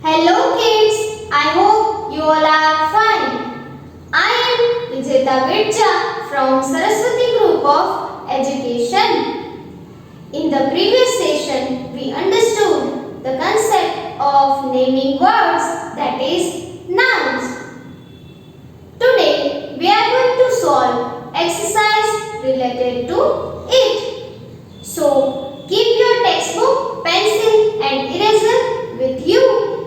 Hello kids, I hope you all are fine. I am Vijeta Virja from Saraswati Group of Education. In the previous session, we understood the concept of naming words, that is nouns. Today, we are going to solve exercise related to it. So, keep your textbook, pencil and eraser with you.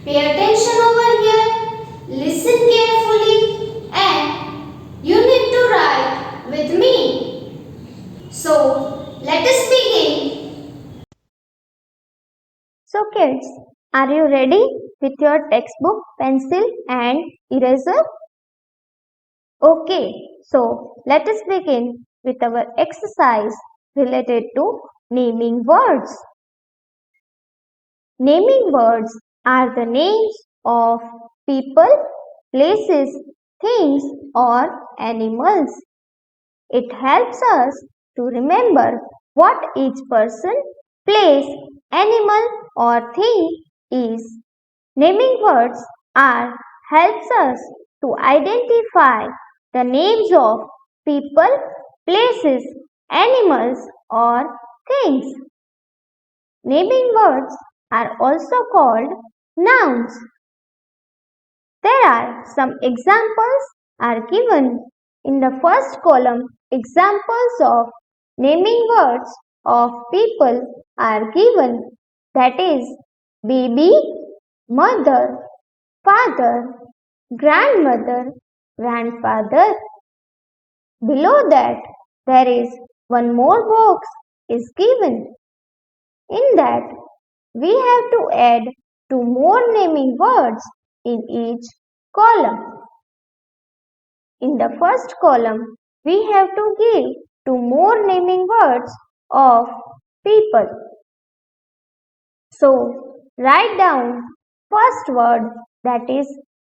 Pay attention over here, listen carefully and you need to write with me. So, let us begin. So kids, are you ready with your textbook, pencil and eraser? Okay, so let us begin with our exercise related to naming words. Naming words are the names of people, places, things or animals. It helps us to remember what each person, place, animal or thing is. Naming words are helps us to identify the names of people, places, animals or things. Naming words are also called nouns. There are some examples are given in the first column. Examples of naming words of people are given, that is baby, mother, father, grandmother, grandfather. Below that there is one more box is given. In that we have to add two more naming words in each column. In the first column, we have to give two more naming words of people. So, write down first word, that is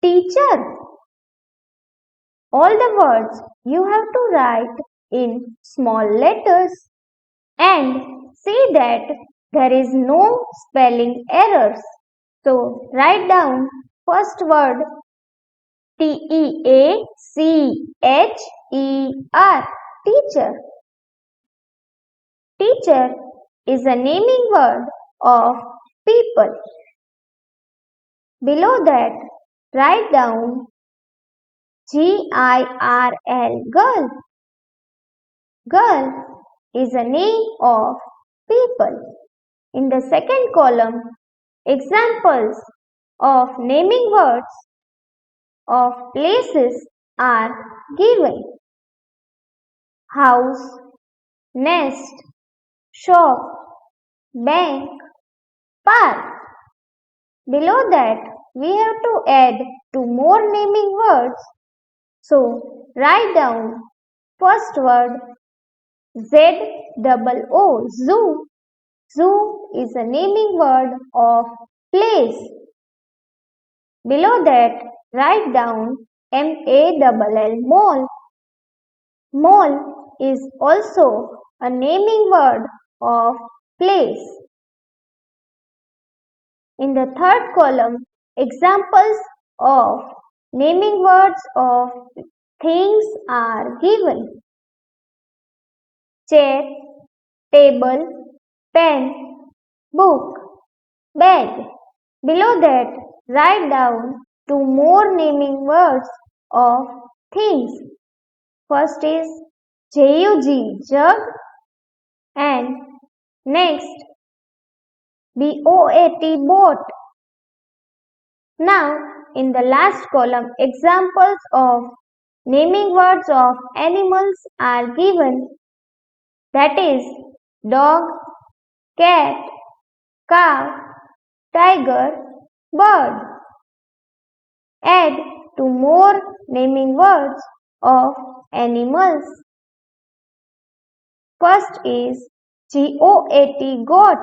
teacher. All the words you have to write in small letters and see that there is no spelling errors. So, write down first word Teacher, teacher. Teacher is a naming word of people. Below that, write down girl, girl. Girl is a name of people. In the second column, examples of naming words of places are given. House, nest, shop, bank, park. Below that, we have to add two more naming words. So, write down first word ZOO, zoo. Zoo is a naming word of place. Below that, write down MALL, mall. Mall is also a naming word of place. In the third column, examples of naming words of things are given. Chair, table, pen, book, bag. Below that, write down two more naming words of things. First is JUG, jug, and next BOAT, boat. Now, in the last column, examples of naming words of animals are given, that is dog, cat, cow, tiger, bird. Add two more naming words of animals. First is GOAT, goat.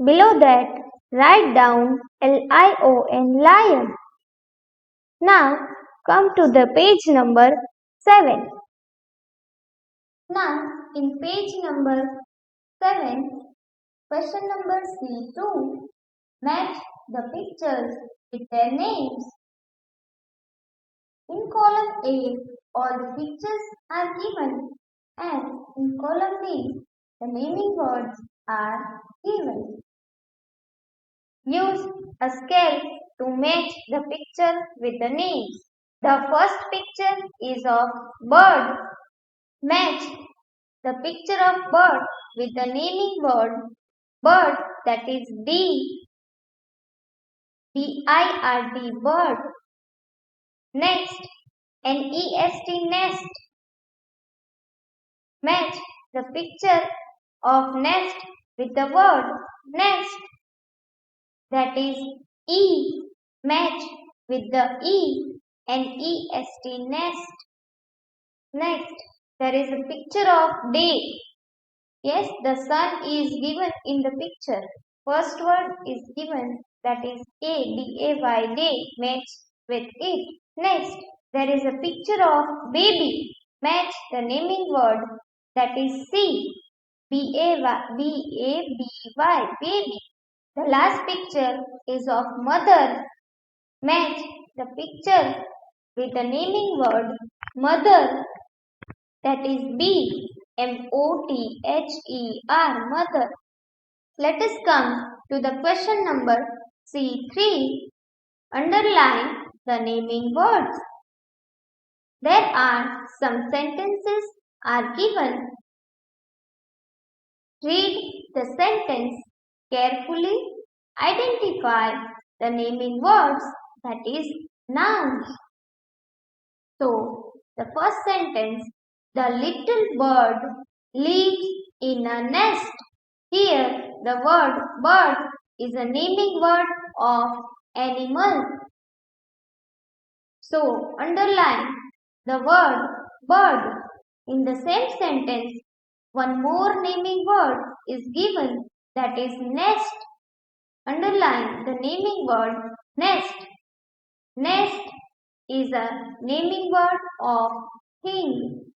Below that, write down LION, lion. Now, come to the page number 7. Now, in page number 7, question number C2, Match the pictures with their names. In column A, all the pictures are given, and in column B, the naming words are given. Use a scale to match the picture with the names. The first picture is of bird. Match the picture of bird with the naming word bird, that is B. B-I-R-D, bird. Next, N-E-S-T, nest. Match the picture of nest with the word nest, that is E. Match with the E, N-E-S-T, nest. Next, there is a picture of day. Yes, the sun is given in the picture. First word is given, that is A, D-A-Y, day. Match with it. Next, there is a picture of baby. Match the naming word, that is C, B-A-B-Y, baby. The last picture is of mother. Match the picture with the naming word mother, that is B, M-O-T-H-E-R, mother. Let us come to the question number C3. Underline the naming words. There are some sentences are given. Read the sentence carefully. Identify the naming words, that is nouns. So, the first sentence, the little bird lives in a nest. Here, the word bird is a naming word of animal. So, underline the word bird. In the same sentence, one more naming word is given, that is nest. Underline the naming word nest. Nest is a naming word of thing.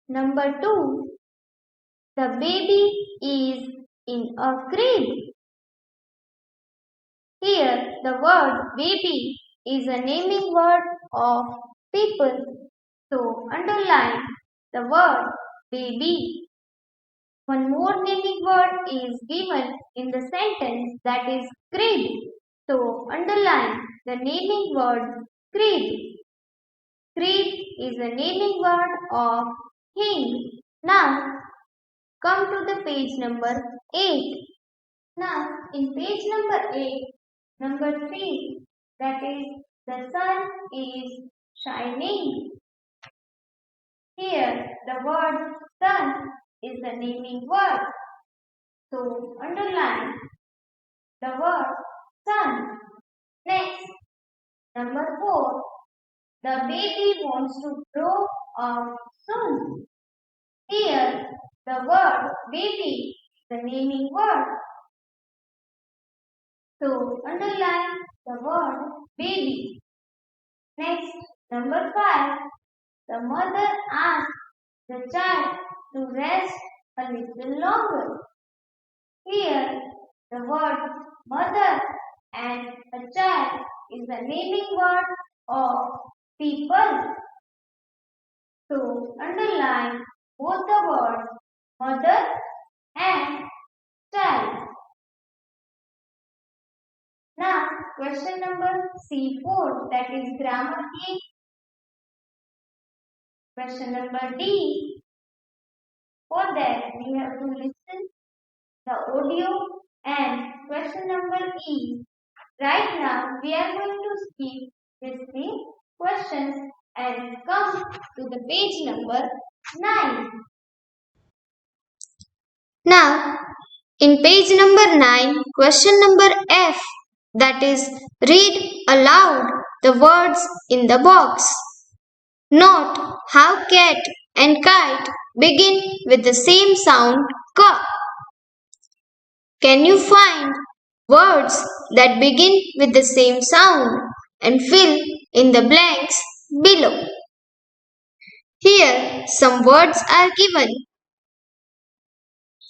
Number 2, the baby is in a crib. Here, the word baby is a naming word of people. So, underline the word baby. One more naming word is given in the sentence, that is crib. So, underline the naming word crib. Crib is a naming word of thing. Now, come to the page number 8. Now, in page number 8, number 3, that is the sun is shining. Here, the word sun is the naming word. So, underline the word sun. Next, number 4, the baby wants to grow up soon. Here, the word baby is the naming word. So, underline the word baby. Next, number 5, the mother asks the child to rest a little longer. Here, the word mother and a child is the naming word of people. So, underline both the words mother and child. Now, question number C4, that is grammar key. Question number D. For that, we have to listen the audio, and question number E. Right now, we are going to skip these 3 questions and come to the page number 9. Now, in page number 9, question number F, that is read aloud the words in the box. Note how cat and kite begin with the same sound ka. Can you find words that begin with the same sound and fill in the blanks below? Here some words are given.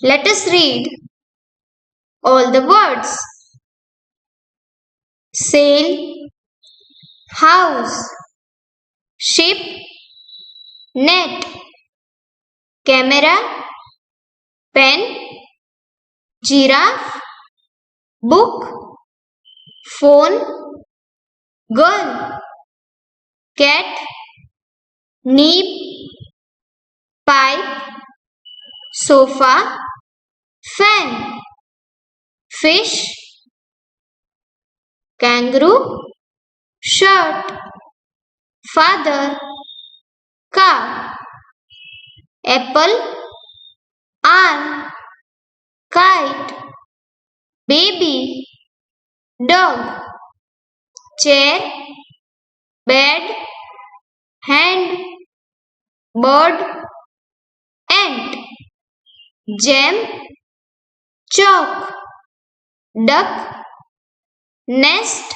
Let us read all the words. sail, house, ship, net, camera, pen, giraffe, book, phone, girl, cat, nib, pipe, sofa, fan, fish, kangaroo, shirt, father, cow, apple, arm, kite, baby, dog, chair, bed, hand, bird, ant, jam, chalk, duck, nest,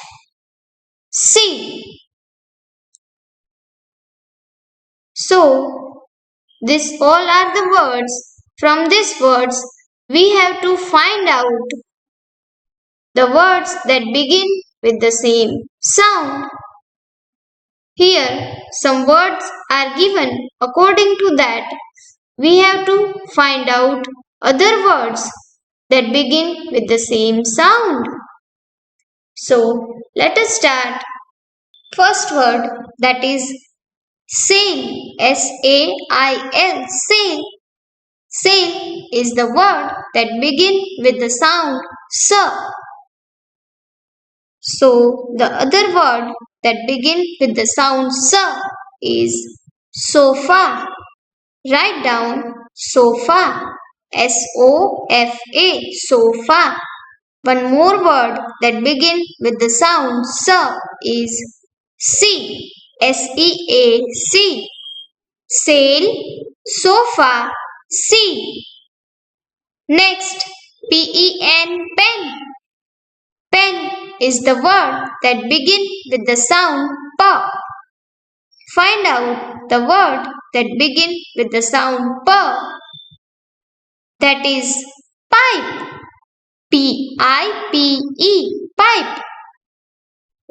sea. So, this all are the words. From these words, we have to find out the words that begin with the same sound. Here, some words are given. According to that, we have to find out other words that begin with the same sound. So, let us start. First word, that is sail. S-A-I-L. Sail. Sail is the word that begin with the sound S. So, the other word that begin with the sound S is sofa. Write down sofa. S-O-F-A. Sofa. One more word that begin with the sound S is sea. S-E-A-C. Sail, sofa, sea. Next, P-E-N, pen. Pen is the word that begin with the sound P. Find out the word that begin with the sound P. That is pipe. P-I-P-E. Pipe.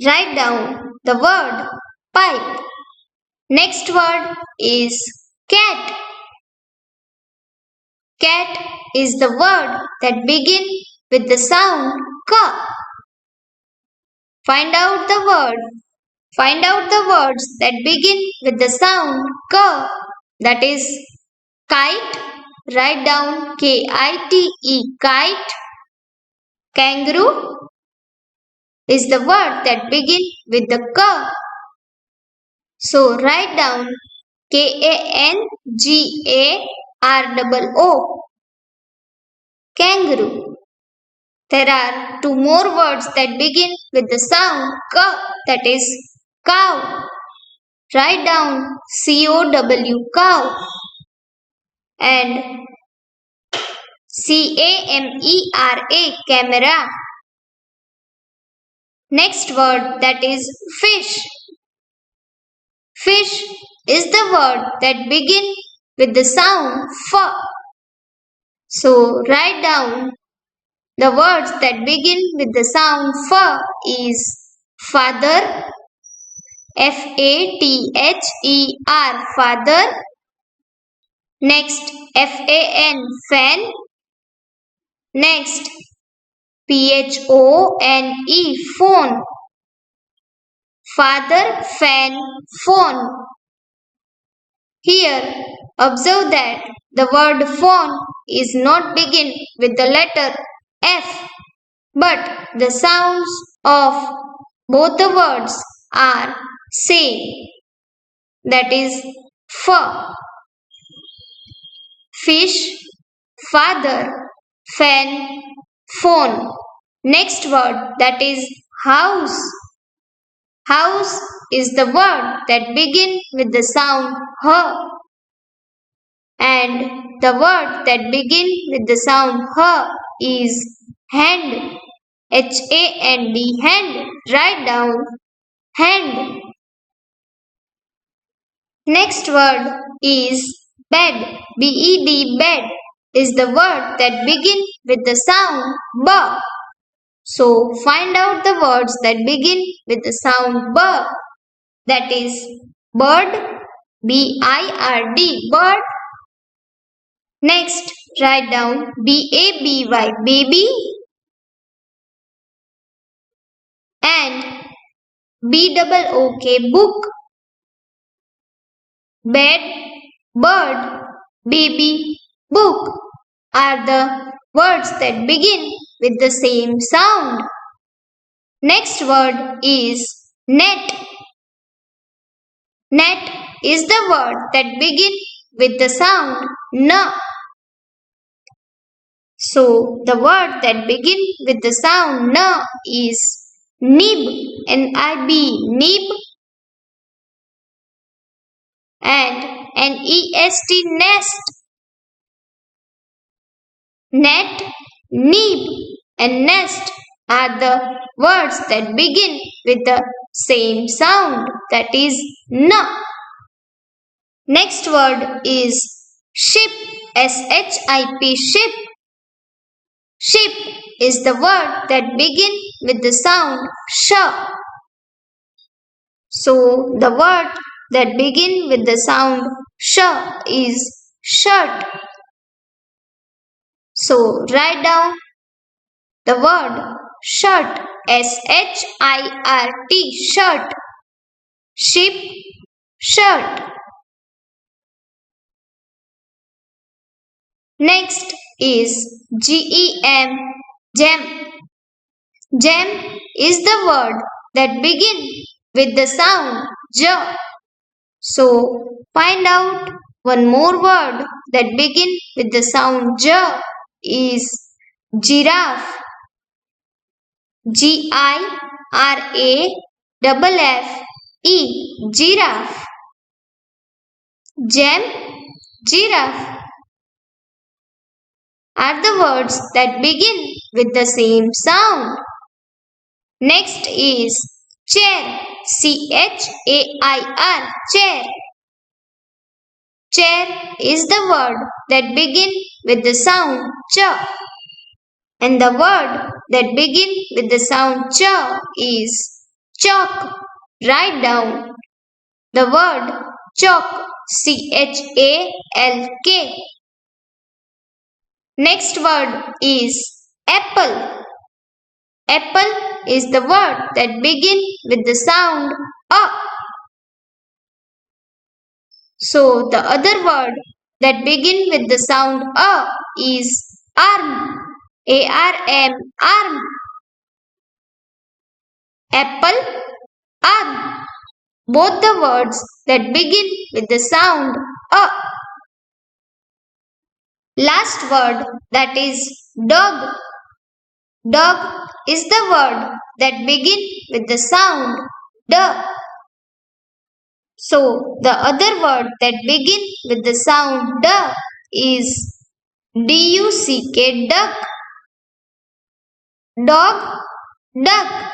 Write down the word pipe. Next word is cat. Cat is the word that begin with the sound K. Find out the words that begin with the sound K. That is kite. Write down K-I-T-E. Kite. Kangaroo is the word that begin with the K. So write down K-A-N-G-A-R-O-O. Kangaroo. There are two more words that begin with the sound K. That is cow. Write down C-O-W. Cow. And C-A-M-E-R-A. Camera. Next word, that is fish. Fish is the word that begin with the sound F. So write down the words that begin with the sound F is father, F-A-T-H-E-R, father. Next, F-A-N, fan. Next, P-H-O-N-E, phone. Father, fan, phone. Here, observe that the word phone is not begin with the letter F, but the sounds of both the words are same. That is F. Fish, father, fan, phone. Next word, that is house. House is the word that begin with the sound H. And the word that begin with the sound H is hand. H-A-N-D, hand. Write down hand. Next word is bed. B-E-D, bed is the word that begin with the sound B. So find out the words that begin with the sound B. That is bird, B-I-R-D, bird. Next, write down B-A-B-Y, baby, and B-O-O-K, book, bed, bird, baby, book are the words that begin with the same sound. Next word is net. Net is the word that begin with the sound N. So the word that begin with the sound N is nib, N-I-B, nib, and N-E-S-T, nest. Net, nib, and nest are the words that begin with the same sound, that is N. Next word is ship, S-H-I-P, ship. Ship is the word that begin with the sound sh. So the word that begin with the sound sh is shirt. So write down the word shirt, S-H-I-R-T, shirt. Ship, shirt. Next is G-E-M, gem. Gem is the word that begin with the sound J. So find out one more word that begin with the sound J is giraffe. G-I-R-A-F-F-E, giraffe. Gem, giraffe are the words that begin with the same sound. Next is chair, C-H-A-I-R, chair. Chair is the word that begin with the sound ch. And the word that begin with the sound ch is chalk. Write down the word chalk, C-H-A-L-K. Next word is apple. Apple is the word that begin with the sound a. So the other word that begin with the sound a is arm. A-R-M, arm. Apple, arm. Both the words that begin with the sound a. Last word, that is dog. Dog is the word that begin with the sound d. So the other word that begin with the sound d is D-U-C-K, duck. Dog, duck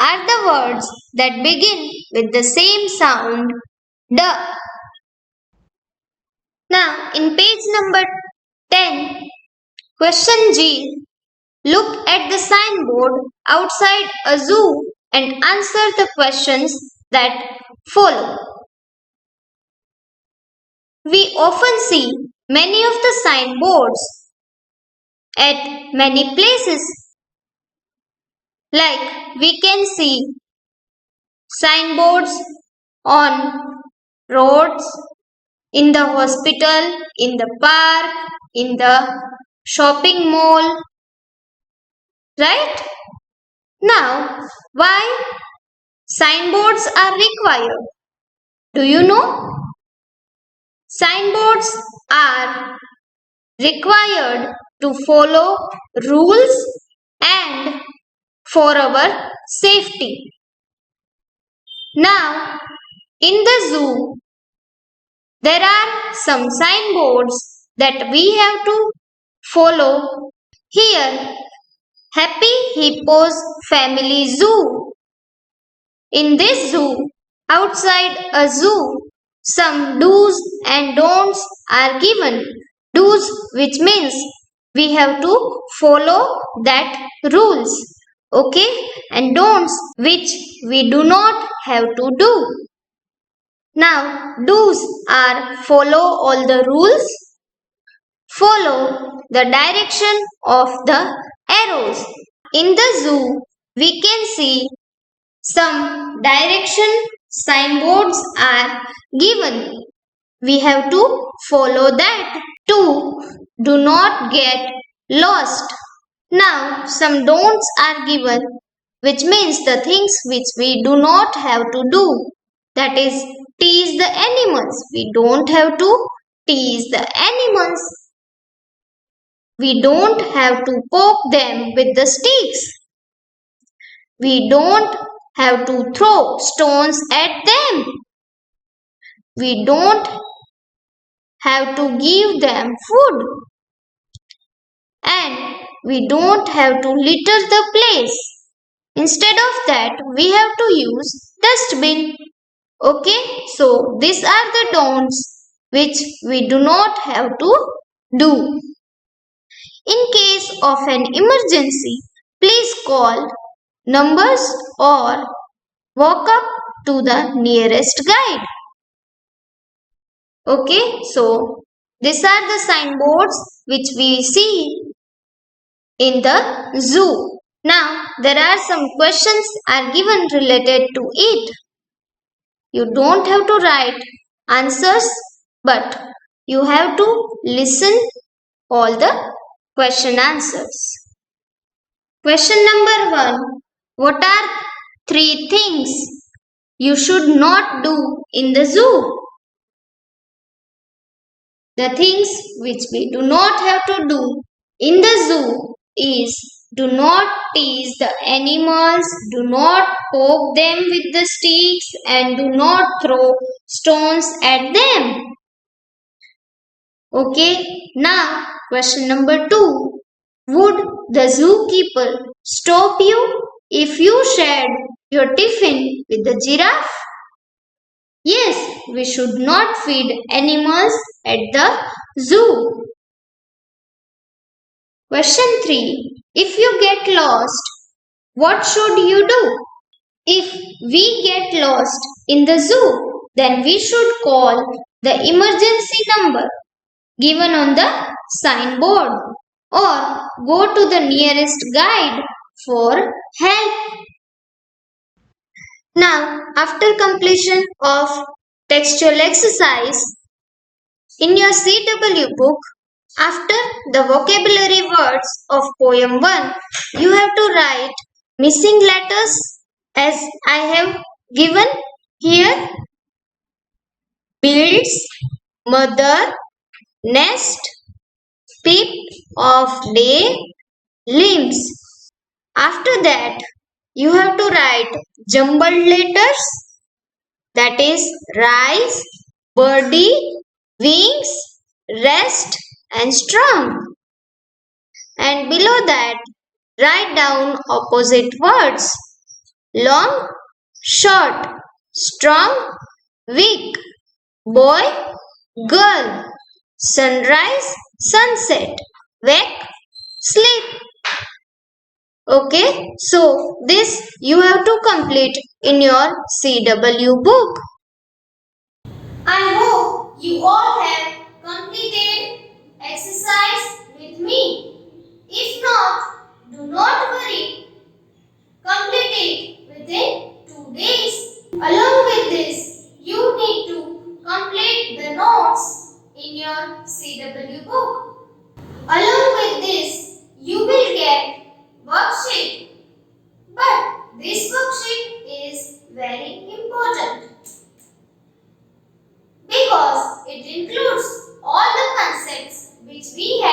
are the words that begin with the same sound d. Now in page number 10, question G. Look at the signboard outside a zoo and answer the questions that follow. We often see many of the signboards at many places. Like we can see signboards on roads, in the hospital, in the park, in the shopping mall. Right? Now, why signboards are required? Do you know? Signboards are required to follow rules and for our safety. Now, in the zoo, there are some signboards that we have to follow. Here, Happy Hippos Family Zoo. In this zoo, outside a zoo, some do's and don'ts are given. Do's, which means we have to follow that rules. Okay, and don'ts which we do not have to do. Now, do's are follow all the rules, follow the direction of the arrows. In the zoo, we can see some direction signboards are given. We have to follow that. 2. Do not get lost. Now, some don'ts are given, which means the things which we do not have to do. That is, tease the animals. We don't have to tease the animals. We don't have to poke them with the sticks. We don't have to throw stones at them. We don't have to give them food. And we don't have to litter the place. Instead of that, we have to use dustbin. Okay, so these are the don'ts which we do not have to do. In case of an emergency, please call numbers or walk up to the nearest guide. Okay, so these are the signboards which we see in the zoo. Now, there are some questions are given related to it. You don't have to write answers, but you have to listen all the question answers. Question number 1. What are 3 things you should not do in the zoo? The things which we do not have to do in the zoo is do not tease the animals, do not poke them with the sticks, and do not throw stones at them. Okay, now question number 2. Would the zookeeper stop you if you shared your tiffin with the giraffe? Yes, we should not feed animals at the zoo. Question 3. If you get lost, what should you do? If we get lost in the zoo, then we should call the emergency number given on the signboard or go to the nearest guide for help. Now, after completion of textual exercise, in your CW book, after the vocabulary words of poem 1, you have to write missing letters as I have given here. Builds, mother, nest, peep of day, limbs. After that, you have to write jumbled letters, that is rise, birdie, wings, rest and strong. And below that, write down opposite words. Long, short, strong, weak, boy, girl, sunrise, sunset, wake, sleep. Okay, so this you have to complete in your CW book. I hope you all have completed exercise with me. If not, do not worry. Complete it within 2 days. Along with this, you need to complete the notes in your CW book. Along with this, you will get worksheet. But this worksheet is very important because it includes all the concepts which we have